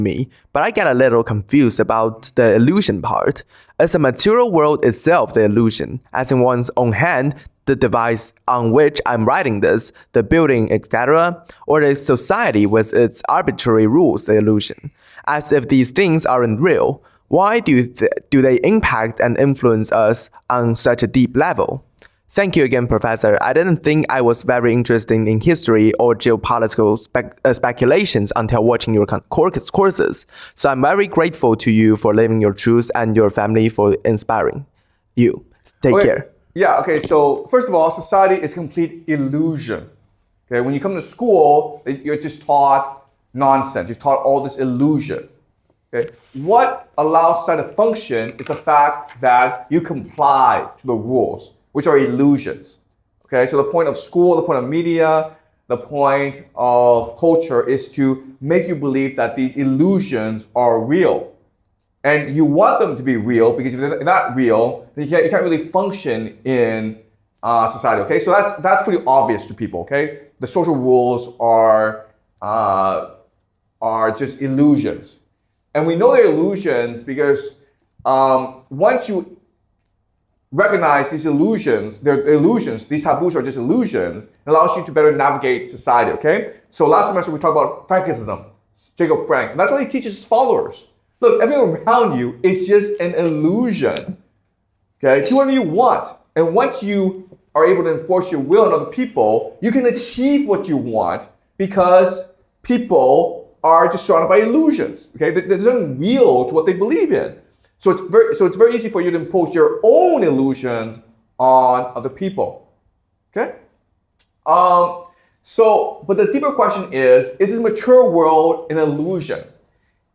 me, but I get a little confused about the illusion part. Is the material world itself the illusion, as in one's own hand, the device on which I'm writing this, the building, etc., or is society with its arbitrary rules the illusion? As if these things aren't real, why do they impact and influence us on such a deep level? Thank you again, Professor. I didn't think I was very interested in history or geopolitical speculations until watching your courses. So I'm very grateful to you for living your truth and your family for inspiring you. Take care. Yeah, okay, so first of all, society is complete illusion. Okay, when you come to school, you're just taught nonsense. You're taught all this illusion. Okay, what allows society to function is the fact that you comply to the rules, which are illusions. Okay, so the point of school, the point of media, the point of culture is to make you believe that these illusions are real. And you want them to be real because if they're not real, then you can't really function in society. Okay, so that's pretty obvious to people. Okay, the social rules are just illusions, and we know they're illusions because once you recognize these illusions, they're illusions. These taboos are just illusions. It allows you to better navigate society. Okay, so last semester we talked about Frankism, Jacob Frank, and that's what he teaches his followers. Look, everything around you is just an illusion. Okay, do whatever you want. And once you are able to enforce your will on other people, you can achieve what you want because people are just surrounded by illusions. Okay, there's nothing real to what they believe in. So it's very easy for you to impose your own illusions on other people. Okay? But the deeper question is this material world an illusion?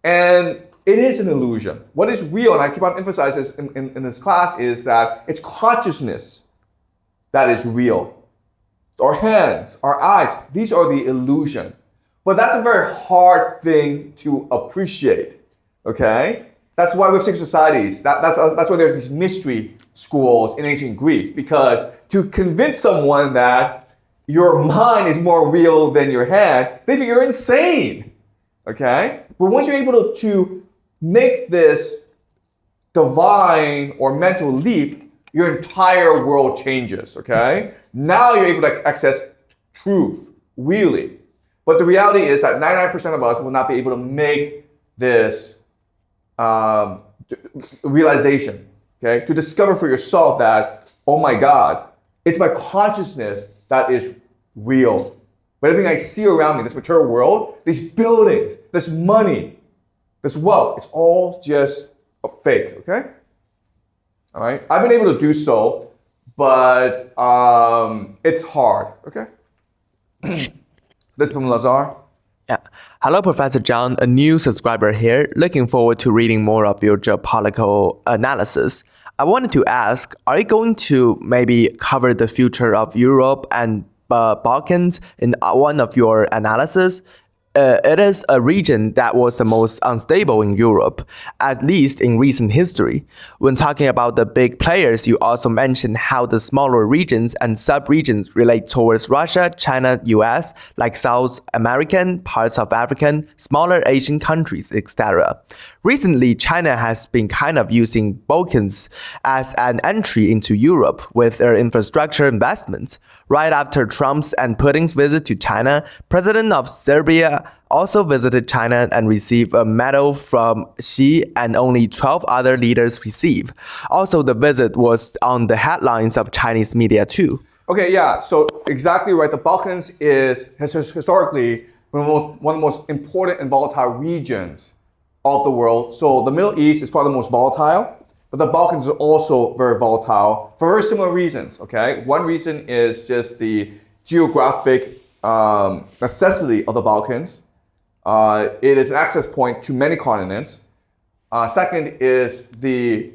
And it is an illusion. What is real, and I keep on emphasizing this in this class, is that it's consciousness that is real. Our hands, our eyes, these are the illusion. But that's a very hard thing to appreciate, okay? That's why we have secret societies. That's why there's these mystery schools in ancient Greece, because to convince someone that your mind is more real than your hand, they think you're insane, okay? But once you're able to make this divine or mental leap, your entire world changes, okay? Now you're able to access truth, really. But the reality is that 99% of us will not be able to make this realization, okay? To discover for yourself that, oh my God, it's my consciousness that is real. But everything I see around me, this material world, these buildings, this money, this wealth, it's all just a fake, okay? All right, I've been able to do so, but it's hard, okay? This is from Lazar. Yeah. Hello, Professor Jiang, a new subscriber here. Looking forward to reading more of your geopolitical analysis. I wanted to ask, are you going to maybe cover the future of Europe and Balkans in one of your analysis? It is a region that was the most unstable in Europe, at least in recent history. When talking about the big players, you also mentioned how the smaller regions and sub-regions relate towards Russia, China, US, like South American, parts of African, smaller Asian countries, etc. Recently, China has been kind of using Balkans as an entry into Europe with their infrastructure investments. Right after Trump's and Putin's visit to China, President of Serbia also visited China and received a medal from Xi, and only 12 other leaders received. Also, the visit was on the headlines of Chinese media too. Okay, yeah, so exactly right. The Balkans has historically been one of the most important and volatile regions of the world. So the Middle East is probably the most volatile. But the Balkans are also very volatile for very similar reasons, okay? One reason is just the geographic necessity of the Balkans. It is an access point to many continents. Second is the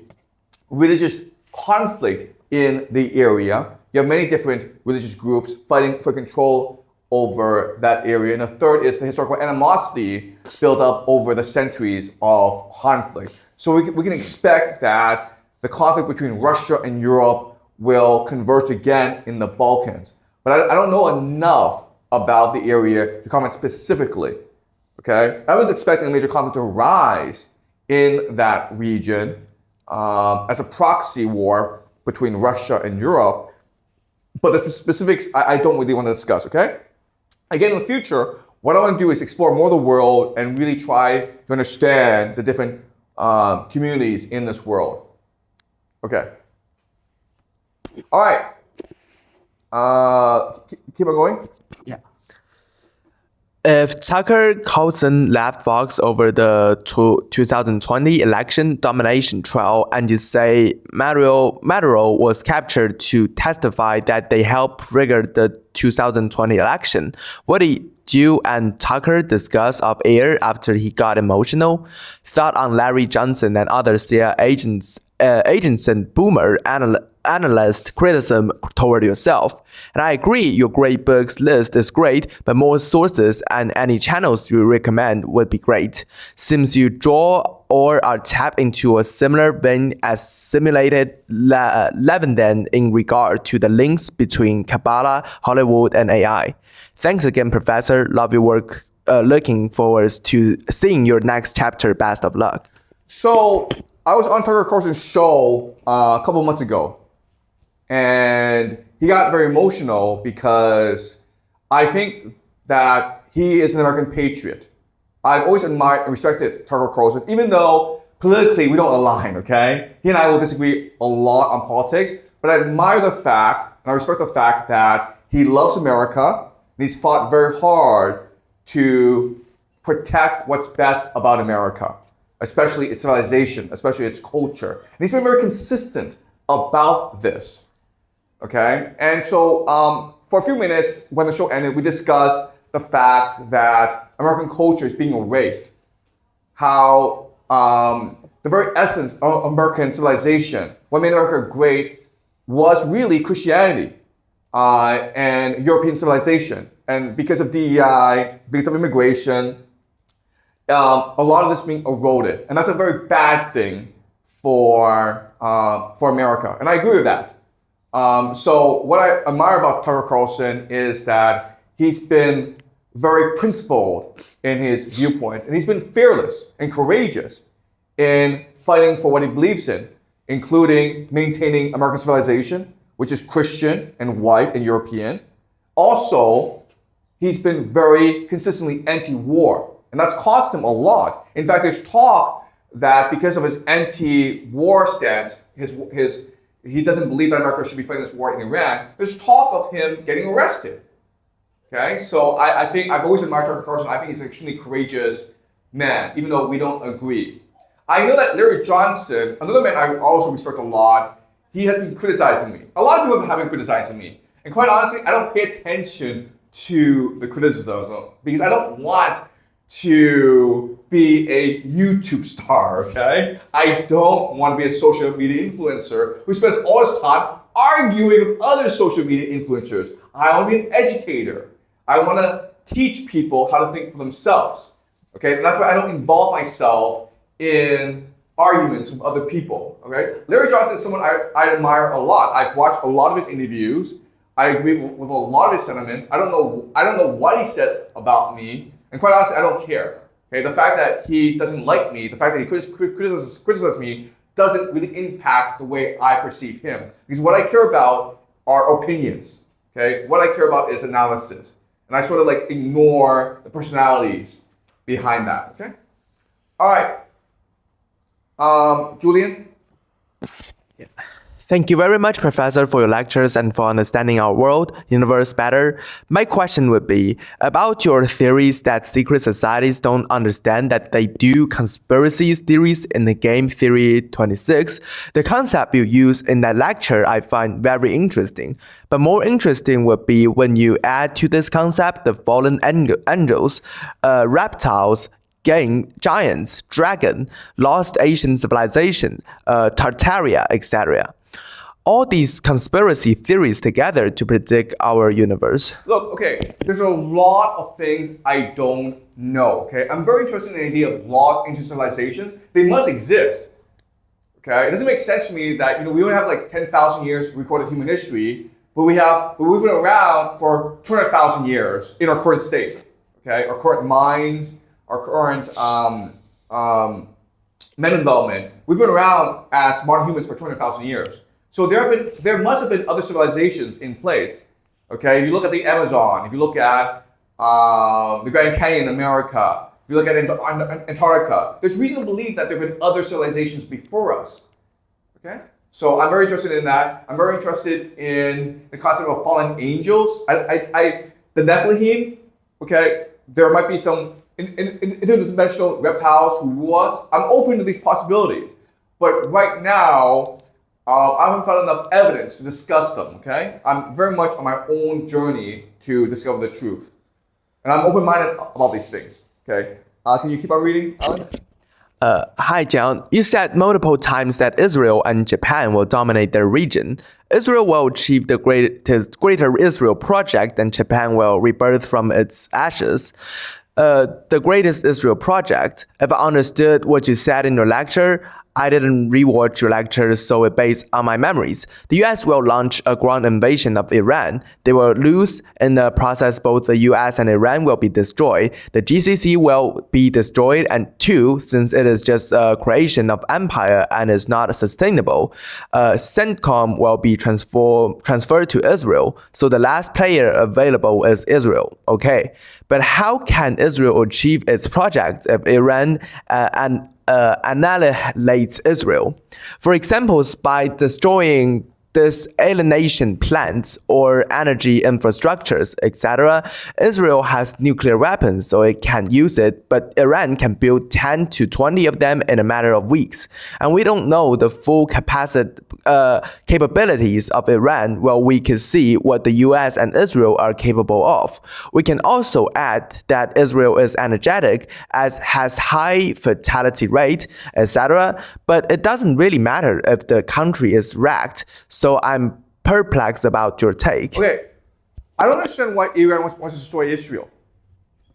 religious conflict in the area. You have many different religious groups fighting for control over that area. And the third is the historical animosity built up over the centuries of conflict. So we can expect that the conflict between Russia and Europe will converge again in the Balkans. But I don't know enough about the area to comment specifically. Okay, I was expecting a major conflict to rise in that region as a proxy war between Russia and Europe. But the specifics, I don't really want to discuss, okay? Again, in the future, what I want to do is explore more of the world and really try to understand the different communities in this world. Okay. All right. Keep on going. Yeah. If Tucker Carlson left Fox over the 2020 election domination trial and you say Maduro was captured to testify that they helped rigger the 2020 election, what did you and Tucker discuss off air after he got emotional? Thought on Larry Johnson and other CIA agents and boomer analyst criticism toward yourself. And I agree, your great books list is great, but more sources and any channels you recommend would be great. Seems you draw or are tapped into a similar vein as simulated Leviathan in regard to the links between Kabbalah, Hollywood, and AI. Thanks again, Professor. Love your work. Looking forward to seeing your next chapter. Best of luck. So I was on Tucker Carlson's show a couple months ago, and he got very emotional because I think that he is an American patriot. I've always admired and respected Tucker Carlson, even though politically we don't align, okay? He and I will disagree a lot on politics, but I admire the fact, and I respect the fact that he loves America, and he's fought very hard to protect what's best about America, especially its civilization, especially its culture. And he's been very consistent about this, okay? And so for a few minutes, when the show ended, we discussed the fact that American culture is being erased, how the very essence of American civilization, what made America great, was really Christianity and European civilization. And because of DEI, because of immigration, a lot of this being eroded. And that's a very bad thing for America. And I agree with that. So what I admire about Tucker Carlson is that he's been very principled in his viewpoint, and he's been fearless and courageous in fighting for what he believes in, including maintaining American civilization, which is Christian and white and European. Also, he's been very consistently anti-war, and that's cost him a lot. In fact, there's talk that because of his anti-war stance, he doesn't believe that America should be fighting this war in Iran, there's talk of him getting arrested. Okay, so I think I've always admired Tucker Carlson. I think he's an extremely courageous man, even though we don't agree. I know that Larry Johnson, another man I also respect a lot, he has been criticizing me. A lot of people have been criticizing me. And quite honestly, I don't pay attention to the criticism because I don't want to be a YouTube star, okay? I don't want to be a social media influencer who spends all his time arguing with other social media influencers. I want to be an educator. I want to teach people how to think for themselves, okay? And that's why I don't involve myself in arguments with other people, okay? Larry Johnson is someone I admire a lot. I've watched a lot of his interviews. I agree with a lot of his sentiments. I don't know what he said about me, and quite honestly, I don't care. Okay, the fact that he doesn't like me, the fact that he criticizes me, doesn't really impact the way I perceive him. Because what I care about are opinions. Okay, what I care about is analysis, and I sort of like ignore the personalities behind that. Okay, all right, Julian. Yeah. Thank you very much, Professor, for your lectures and for understanding our world, universe better. My question would be about your theories that secret societies don't understand that they do conspiracy theories in the game theory 26. The concept you use in that lecture I find very interesting. But more interesting would be when you add to this concept the fallen angels, reptiles, giants, dragon, lost Asian civilization, Tartaria, etc. All these conspiracy theories together to predict our universe. Look, okay, there's a lot of things I don't know, okay? I'm very interested in the idea of lost ancient civilizations. They must exist, okay? It doesn't make sense to me that, we only have like 10,000 years recorded human history, but we've been around for 200,000 years in our current state, okay? Our current minds, our current men of development, we've been around as modern humans for 200,000 years. So there must have been other civilizations in place. Okay, if you look at the Amazon, if you look at the Grand Canyon in America, if you look at Antarctica, there's reason to believe that there have been other civilizations before us. Okay, so I'm very interested in that. I'm very interested in the concept of fallen angels. The Nephilim. Okay, there might be some interdimensional reptiles who rule us. I'm open to these possibilities, but right now, I haven't found enough evidence to discuss them, okay? I'm very much on my own journey to discover the truth. And I'm open-minded about these things, okay? Can you keep on reading, Alan? Hi, Jiang. You said multiple times that Israel and Japan will dominate their region. Israel will achieve the Greater Israel Project, and Japan will rebirth from its ashes. The Greatest Israel Project, if I understood what you said in your lecture, I didn't rewatch your lectures, so it's based on my memories. The US will launch a ground invasion of Iran. They will lose. In the process, both the US and Iran will be destroyed. The GCC will be destroyed. And two, since it is just a creation of empire and is not sustainable, CENTCOM will be transferred to Israel. So the last player available is Israel. Okay, but how can Israel achieve its project if Iran annihilates Israel? For example, by destroying alienation plants or energy infrastructures, etc. Israel has nuclear weapons, so it can use it, but Iran can build 10 to 20 of them in a matter of weeks. And we don't know the full capabilities of Iran. Well, we can see what the US and Israel are capable of. We can also add that Israel is energetic, has high fertility rate, etc. But it doesn't really matter if the country is wrecked. So I'm perplexed about your take. Okay, I don't understand why Iran wants to destroy Israel.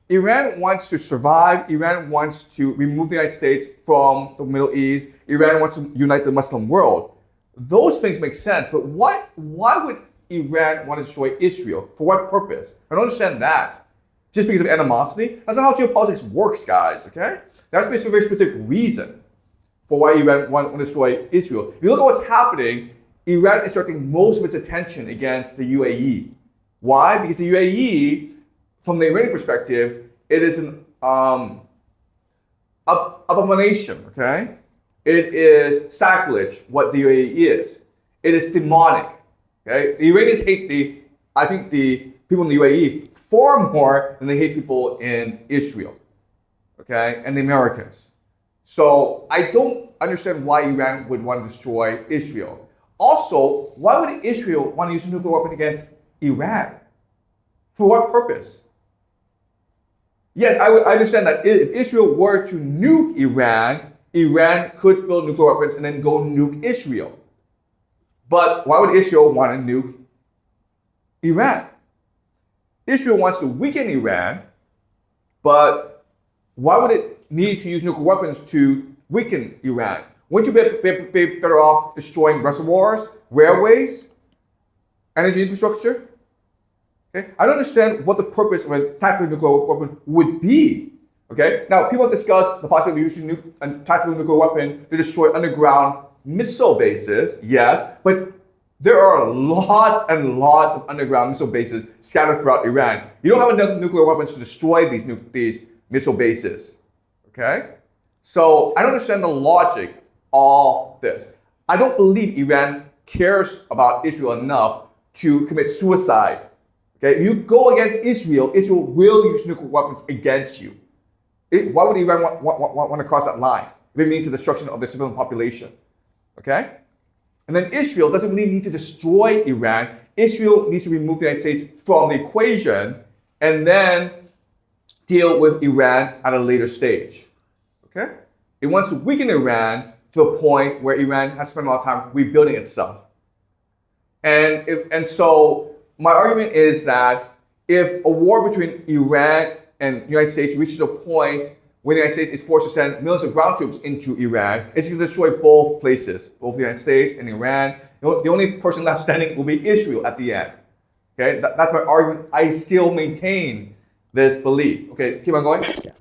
Iran wants to survive. Iran wants to remove the United States from the Middle East. Iran wants to unite the Muslim world. Those things make sense, but why would Iran want to destroy Israel? For what purpose? I don't understand that. Just because of animosity? That's not how geopolitics works, guys, okay? That's a very specific reason for why Iran want to destroy Israel. If you look at what's happening, Iran is directing most of its attention against the UAE. Why? Because the UAE, from the Iranian perspective, it is an abomination, okay? It is sacrilege, what the UAE is. It is demonic, okay? The Iranians hate the people in the UAE far more than they hate people in Israel, okay? And the Americans. So I don't understand why Iran would want to destroy Israel. Also, why would Israel want to use a nuclear weapon against Iran? For what purpose? Yes, I understand that if Israel were to nuke Iran, Iran could build nuclear weapons and then go nuke Israel. But why would Israel want to nuke Iran? Israel wants to weaken Iran, but why would it need to use nuclear weapons to weaken Iran? Wouldn't you be better off destroying reservoirs, railways, energy infrastructure? Okay? I don't understand what the purpose of a tactical nuclear weapon would be. Okay? Now, people have discussed the possibility of using a tactical nuclear weapon to destroy underground missile bases. Yes, but there are lots and lots of underground missile bases scattered throughout Iran. You don't have enough nuclear weapons to destroy these missile bases. Okay? So I don't understand the logic of this. I don't believe Iran cares about Israel enough to commit suicide. Okay? If you go against Israel, Israel will use nuclear weapons against you. Why would Iran want to cross that line if it means the destruction of the civilian population? Okay? And then Israel doesn't really need to destroy Iran. Israel needs to remove the United States from the equation and then deal with Iran at a later stage. Okay? It wants to weaken Iran to a point where Iran has spent a lot of time rebuilding itself. And so my argument is that if a war between Iran and the United States reaches a point where the United States is forced to send millions of ground troops into Iran, it's going to destroy both places, both the United States and Iran. The only person left standing will be Israel at the end. Okay, that's my argument. I still maintain this belief. Okay, keep on going. Yeah.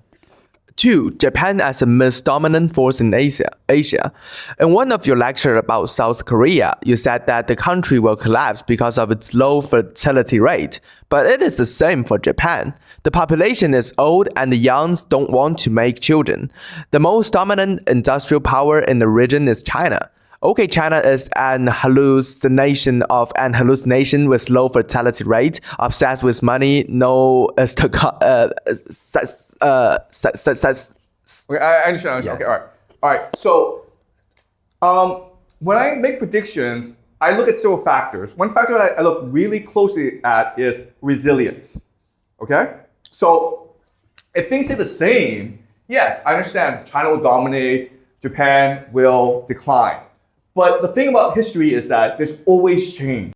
2. Japan as a most dominant force in Asia. In one of your lectures about South Korea, you said that the country will collapse because of its low fertility rate. But it is the same for Japan. The population is old and the youngs don't want to make children. The most dominant industrial power in the region is China. Okay, China is an hallucination with low fertility rate, obsessed with money, no Okay, I understand. Yeah. Okay, all right. So, when I make predictions, I look at several factors. One factor that I look really closely at is resilience. Okay, so if things stay the same, yes, I understand China will dominate, Japan will decline. But the thing about history is that there's always change.